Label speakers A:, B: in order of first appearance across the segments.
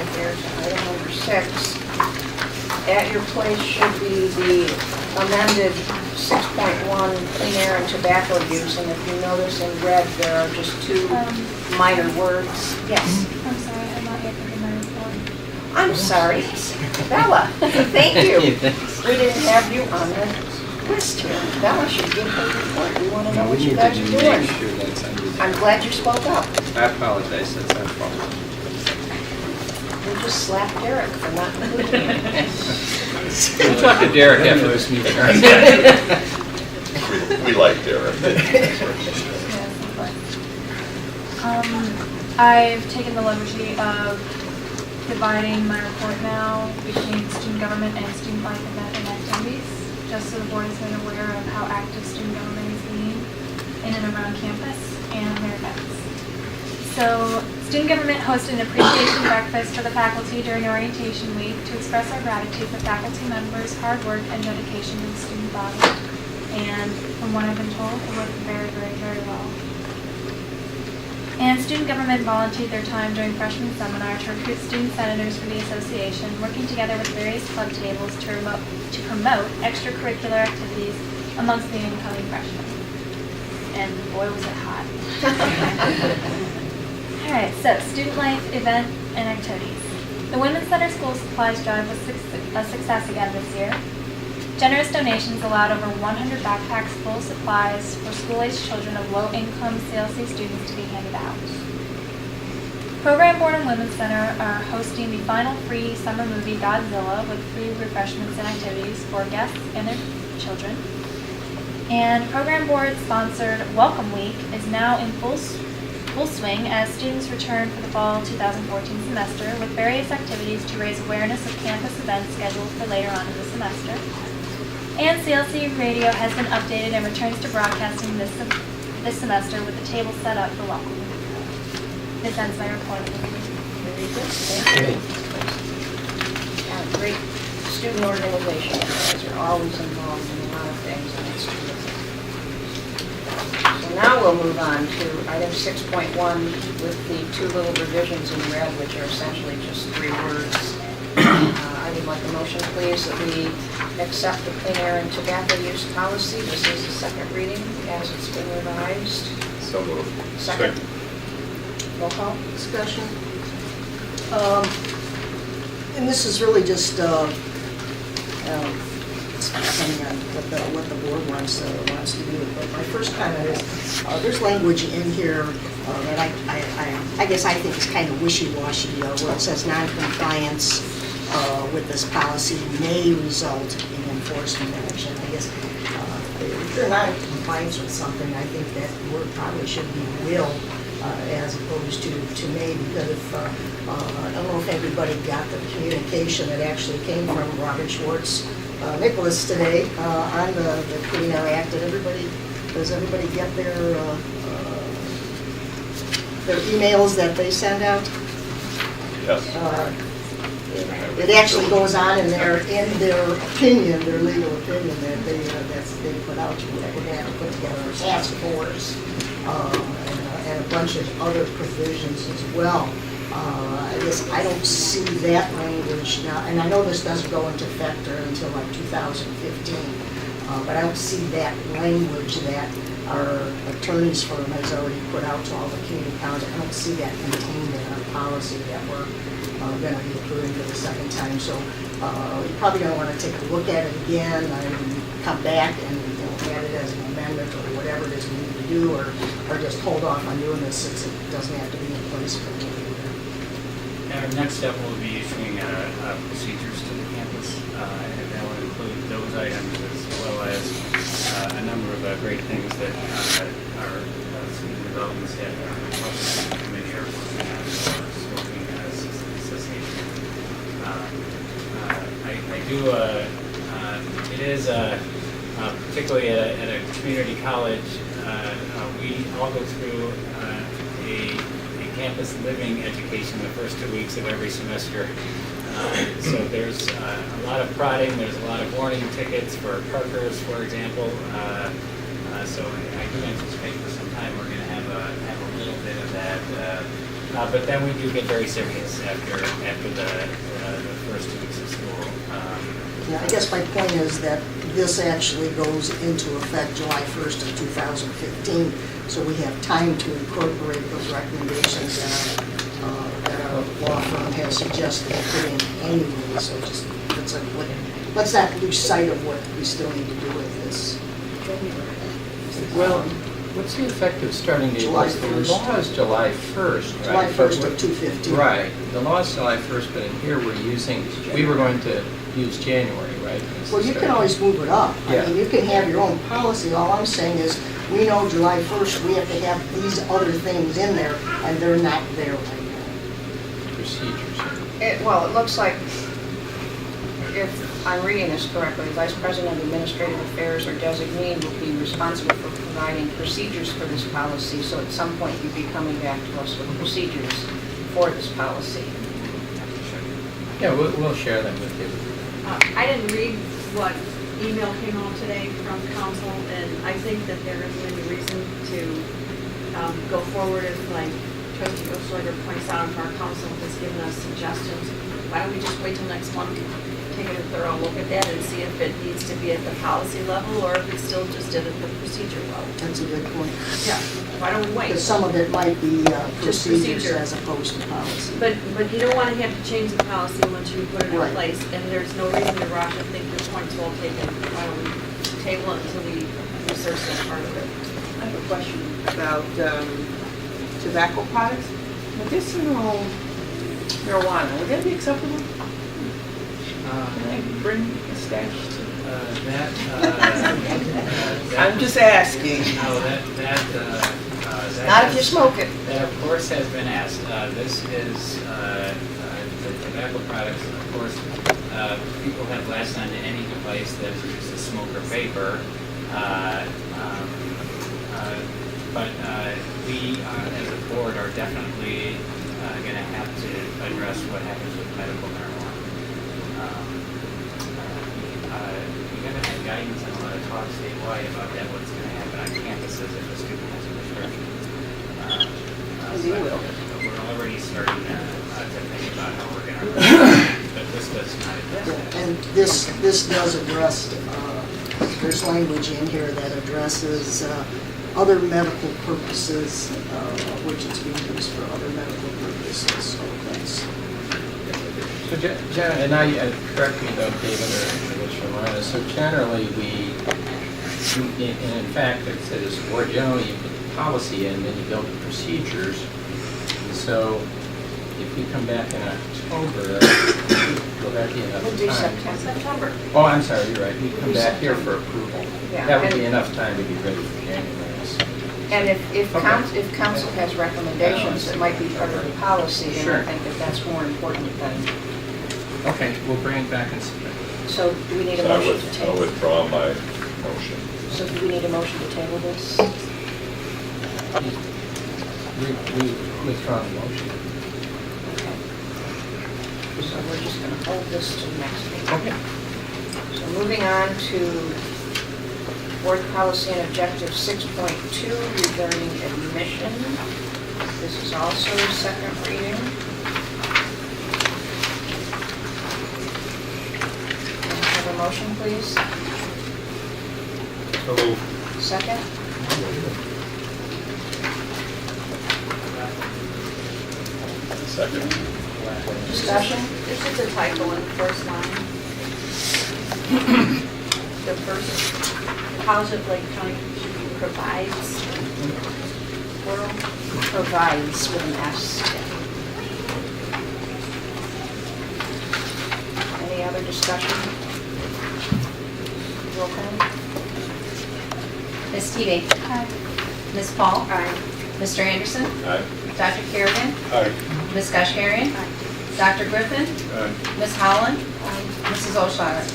A: over here to item number 6. At your place should be the amended 6.1 clean air and tobacco use, and if you notice in red, there are just two minor words. Yes.
B: I'm sorry, I'm not yet thinking my report.
A: I'm sorry. Bella, thank you. We didn't have you on the list here. Bella should give her report. We want to know what you guys are doing. I'm glad you spoke up.
C: I apologize, that's our fault.
A: We just slapped Derek for not including him.
C: We'll talk to Derek after this meeting.
D: We like Derek.
B: I've taken the liberty of dividing my report now between student government and student life event and activities, just so the board is made aware of how active student government is being in and around campus and their events. So, student government hosted an appreciation breakfast for the faculty during orientation week to express our gratitude for faculty members' hard work and dedication to the student body. And from what I've been told, it went very, very, very well. And student government volunteered their time during freshman seminar to recruit student senators for the association, working together with various club tables to promote extracurricular activities amongst the incoming freshmen. And boy, was it hot. All right, so student life, event, and activities. The Women's Center School Supplies Drive was a success again this year. Generous donations allowed over 100 backpacks full of supplies for school-aged children of low-income CLC students to be handed out. Program Board and Women's Center are hosting the final free summer movie Godzilla with free refreshments and activities for guests and their children. And Program Board sponsored Welcome Week is now in full swing as students return for the fall 2014 semester with various activities to raise awareness of campus events scheduled for later on in the semester. And CLC radio has been updated and returns to broadcasting this semester with the table set up for Welcome Week. This ends my report.
A: Very good. Thank you. Yeah, great student organization. You guys are always involved in a lot of things, and it's terrific. So now we'll move on to item 6.1 with the two little revisions in red, which are essentially just 3 words. I would like a motion, please, that we accept the clean air and tobacco use policy. This is the second reading as it's been revised.
D: So moved.
A: Second. Roll call.
E: Discussion. And this is really just depending on what the board wants to do. But my first comment is there's language in here that I guess I think is kind of wishy-washy, where it says non-compliance with this policy may result in enforcement action. I guess if you're not in compliance with something, I think that word probably should be will as opposed to may, because if I don't know if everybody got the communication that actually came from Robert Schwartz Nicholas today on the Clean Air Act. Does everybody get their emails that they send out?
D: Yes.
E: It actually goes on in their opinion, their legal opinion that they put out to you, that we're going to have to put together a task force and a bunch of other provisions as well. I guess I don't see that language now, and I know this doesn't go into effect until like 2015, but I don't see that language that our attorney's firm has already put out to all the community colleges. I don't see that contained in our policy that we're going to be approving for the second time. So you're probably going to want to take a look at it again and come back and add it as an amendment or whatever it is we need to do, or just hold off on doing this since it doesn't have to be in place for a year.
F: Our next step will be issuing procedures to the campus, and that will include those items as well as a number of great things that our student development staff and our committee are working on for smoking cessation. It is particularly at a community college, we all go through a campus living education the first 2 weeks of every semester. So there's a lot of prodding, there's a lot of warning tickets for parkers, for example. So I do anticipate for some time we're going to have a little bit of that But then we do get very serious after the first 2 weeks of school.
E: Yeah, I guess my point is that this actually goes into effect July 1st of 2015, so we have time to incorporate those recommendations that our law firm has suggested put in anyway, so just, let's not lose sight of what we still need to do with this.
C: Well, what's the effective starting date?
E: July
C: The
E: 1st.
C: law is July 1st, right?
E: July 1st
C: But
E: of 2015.
C: Right, the law is July 1st, but in here we were going to use January, right? as the
E: Well, you can
C: start
E: always
C: date.
E: move it up. I
C: Yeah.
E: mean, you can have your own policy. All I'm saying is, we know July 1st, we have to have these other things in there, and they're not there right now.
C: Procedures.
A: Well, it looks like, if I'm reading this correctly, Vice President of Administrative Affairs or designee will be responsible for providing procedures for this policy, so at some point you'd be coming back to us with procedures for this policy.
C: Yeah, we'll share them with you.
G: I didn't read what email came out today from council, and I think that there isn't any reason to go forward if, like Trustee Oschlager points out, if our council has given us suggestions. Why don't we just wait till next month, take a thorough look at that and see if it needs to be at the policy level or if it's still just at the procedure level?
E: That's a good point.
G: Yeah, why don't we wait?
E: Because some of it might be
G: Just
E: procedures
G: procedure.
E: as opposed to policy.
G: But you don't want to have to change the policy once you put it in
E: Right.
G: place, and there's no reason to rush. I think your point's well taken. Why don't we table it until we research that part of it?
H: I have a question about tobacco products. Medicinal marijuana, would that be acceptable? Can I bring a stash to? I'm just asking.
F: No,
A: Not if you smoke it.
F: That of course has been asked. This is, the tobacco products, of course, people have latched onto any device that uses smoke or vapor. But we, as a board, are definitely going to have to address what happens with medical marijuana. We're going to have guidance and a lot of talk statewide about that, what's going to happen on campuses if a student has a prescription.
H: You will.
F: But we're already starting to think about how we're going to, but this does not address that.
E: And this does address, there's language in here that addresses other medical purposes, which it's being used for other medical purposes, so that's.
C: So, and correct me though, David, or Mr. Marina, so generally and in fact, like I said, it's more generally you put the policy in, then you build the procedures. So if you come back in October, will that be enough
A: We'll do
C: time?
A: September.
C: Oh, I'm sorry, you're right, you come
A: do
C: back here
A: September.
C: for approval.
A: Yeah,
C: That would
A: and-
C: be enough time to be ready for January.
A: And if
C: Okay.
A: council has recommendations that might be part of the policy, then
C: Sure.
A: I think that that's more important than,
C: Okay, we'll bring it back and submit it.
A: so do we need a
D: So
A: motion to
D: I'll
A: table?
D: withdraw my motion.
A: So do we need a motion to table this?
C: We withdraw the motion.
A: Okay. So we're just going to hold this to the next meeting.
C: Okay.
A: So moving on to Board Policy and Objective 6.2 regarding admission. This is also second reading. Can I have a motion, please?
D: So moved.
A: Second?
D: Second.
A: Discussion?
G: There's just a typo in the first line. The first, College of Lake County should be provides, plural.
A: Provides with an S. Any other discussion? Roll call?
I: Ms. Teavee?
B: Aye.
I: Ms. Paul?
A: Aye.
I: Mr. Anderson?
D: Aye.
I: Dr. Kerrigan?
D: Aye.
I: Ms. Gasharian? Dr. Griffin?
D: Aye.
I: Ms. Holland?
A: Aye.
I: Mrs. Oshire?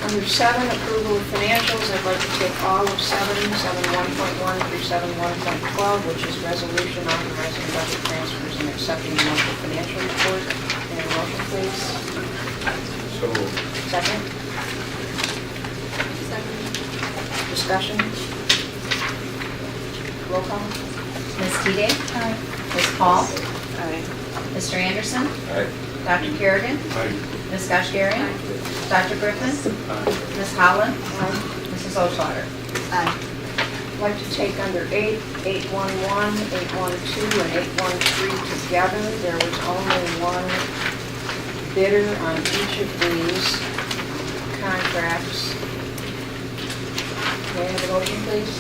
A: Under 7, approval of financials, I'd like to take all of 7.1.1 through 7.1.12, which is resolution authorizing budget transfers and accepting the monthly financial report. Can I have a motion, please?
D: So moved.
A: Second?
G: Second.
A: Discussion? Roll call?
I: Ms. Teavee?
B: Aye.
I: Ms. Paul?
H: Aye.
I: Mr. Anderson?
D: Aye.
I: Dr. Kerrigan?
D: Aye.
I: Ms. Gasharian? Dr. Griffin? Ms. Holland? Mrs. O'Sauter?
E: Aye.
A: I'd like to take under 8, 811, 812, and 813 together. There was only one bidder on each of these contracts. May I have a motion, please?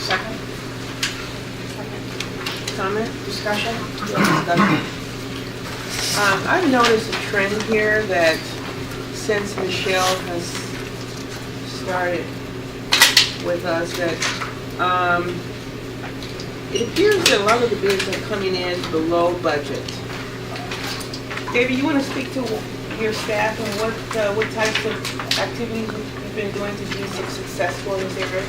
A: Second?
H: Comment?
A: Discussion?
H: I've noticed a trend here that since Michelle has started with us, that it appears that a lot of the bids are coming in below budget. David, you want to speak to your staff and what types of activities you've been doing to be successful in this area?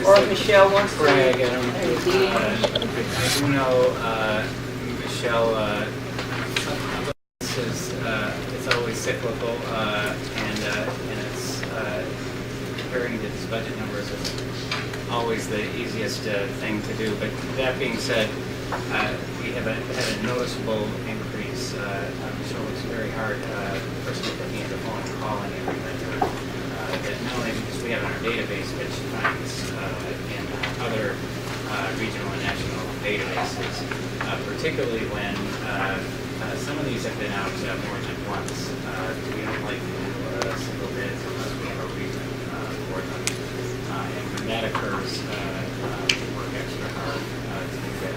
H: Or if Michelle wants to.
F: Greg, I don't,
A: Are you leading?
F: I do know, Michelle, it's always cyclical, and it's, comparing to these budget numbers is always the easiest thing to do. But that being said, we have had a noticeable increase. Michelle works very hard, first looking at the phone and calling every vendor, that not only because we have in our database, but she finds in other regional and national databases, particularly when some of these have been out more than once. We don't like to do single bids unless we have a reason for them. And when that occurs, we work extra hard to do that.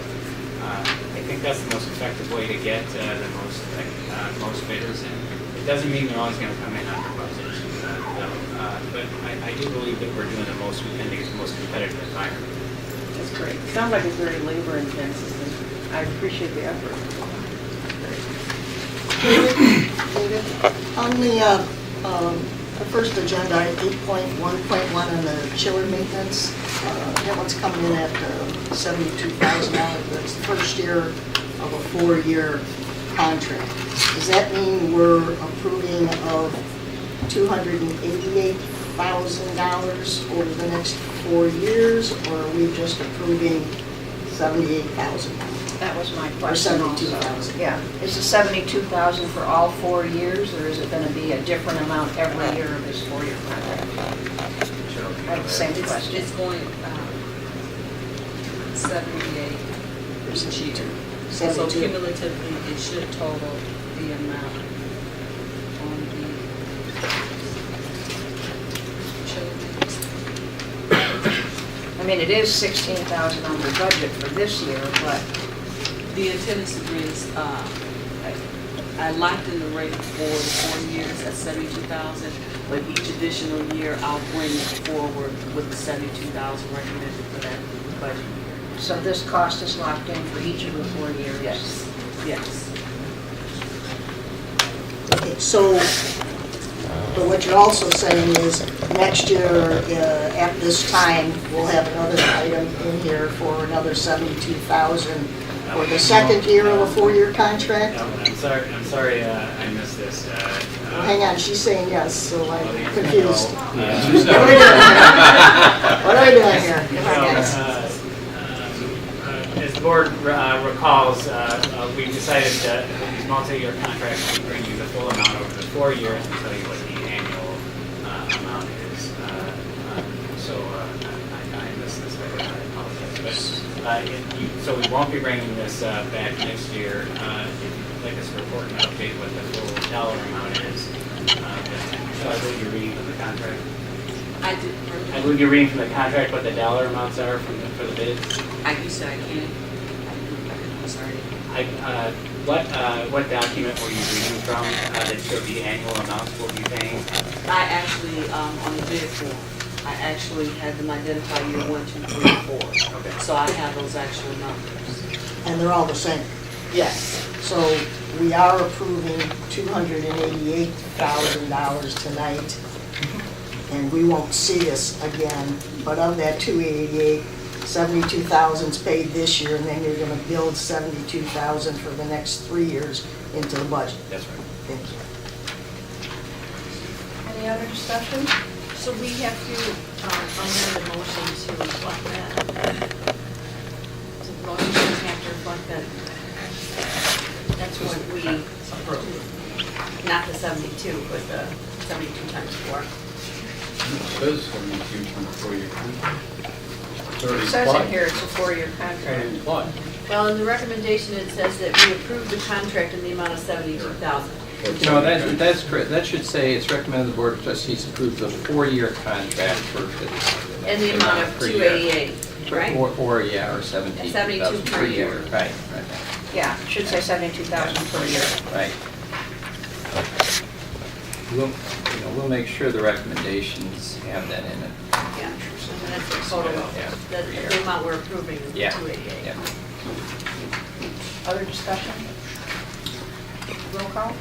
F: I think that's the most effective way to get the most bidders in. It doesn't mean they're always going to come in under budget, though. But I do believe that we're doing the most we can to get the most competitive environment.
H: That's great. Sounds like it's very labor intensive, and I appreciate the effort.
E: David, on the first agenda, 8.1.1 on the chiller maintenance, that one's coming in at $72,000. That's the first year of a 4-year contract. Does that mean we're approving of $288,000 over the next 4 years, or are we just approving $78,000?
A: That was my
E: Or
A: question also.
E: $72,000?
A: Yeah. Is the $72,000 for all 4 years, or is it going to be a different amount every year of this 4-year contract? I have the same question.
J: It's going 78 each year. So
E: 72.
J: cumulatively, it should total the amount on the children's.
A: I mean, it is $16,000 under budget for this year, but
J: The attendance agreements, I locked in the rate for the 4 years at 72,000, but each additional year I'll bring forward with the 72,000 recommended for that budget year.
A: so this cost is locked in for each of the 4 years?
J: Yes, yes.
E: Okay, so, but what you're also saying is next year, at this time, we'll have another item in here for another $72,000 for the second year of a 4-year contract?
F: No, I'm sorry, I missed this.
E: Well, hang on, she's saying yes, so I'm confused. What are we doing here? Come on, guys.
F: As the board recalls, we decided that these multi-year contracts will bring you the full amount over the 4 years and tell you what the annual amount is. So I missed this, I apologize. But so we won't be bringing this back next year. If you'd like us to report and update what the full dollar amount is, shall I believe you're reading from the contract?
J: I did.
F: I believe you're reading from the contract what the dollar amounts are for the bids.
J: You said I can't. I'm sorry.
F: What document were you reading from that showed the annual amounts we'll be paying?
J: I actually, on the bid form, I actually had them identify year 1, 2, 3, 4.
F: Okay.
J: So I have those actual numbers.
E: And they're all the same.
J: Yes.
E: So we are approving $288,000 tonight, and we won't see this again, but of that 288, 72,000 is paid this year, and then you're going to build 72,000 for the next 3 years into the budget.
F: That's right.
E: Thank you.
A: Any other discussion?
G: So we have to amend the motion to reflect that. So the motion doesn't have to reflect that. That's what we approved. Not the 72, but the 72 times 4.
C: It says 72 times 4 year contract. It's already
A: It says in
C: applied.
A: here it's a 4-year
C: It's
A: contract.
C: already applied.
G: Well, in the recommendation, it says that we approve the contract in the amount of 72,000.
C: No, that's correct. That should say it's recommended the Board of Trustees approve the 4-year contract for.
G: In the amount of
C: per year.
G: 288, right?
C: Or, yeah, or 72,000
G: 72
C: per year. Right,
A: Yeah, it should say 72,000 per year.
C: right. We'll make sure the recommendations have that in it.
G: Yeah, and that's the total,
C: Yeah.
G: that's the amount we're approving is
C: Yeah.
G: 288.
C: Yeah.
A: Other discussion? Roll call?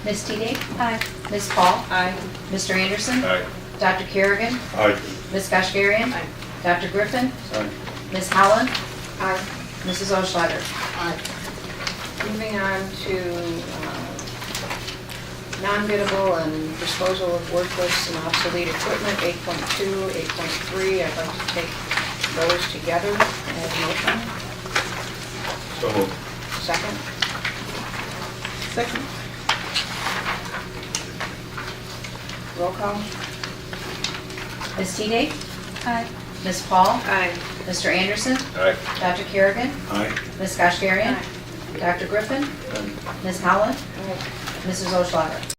I: Ms. Teague?
B: Aye.
I: Ms. Paul?
A: Aye.
I: Mr. Anderson?
D: Aye.
I: Dr. Kerrigan?
D: Aye.
I: Ms. Kashgarian?
G: Aye.
I: Dr. Griffin?
C: Aye.
I: Ms. Howland?
A: Aye.
I: Mrs. Oschlager?
E: Aye.
A: Moving on to non-biddable and disposal of worthless and obsolete equipment, 8.2, 8.3. I'd like to take those together as a motion.
D: So moved.
A: Second?
H: Second.
A: Roll call?
I: Ms. Teague?
B: Aye.
I: Ms. Paul?
A: Aye.
I: Mr. Anderson?
D: Aye.
I: Dr. Kerrigan?
D: Aye.
I: Ms. Kashgarian? Dr. Griffin? Ms. Howland?
A: Aye.
I: Mrs. Oschlager?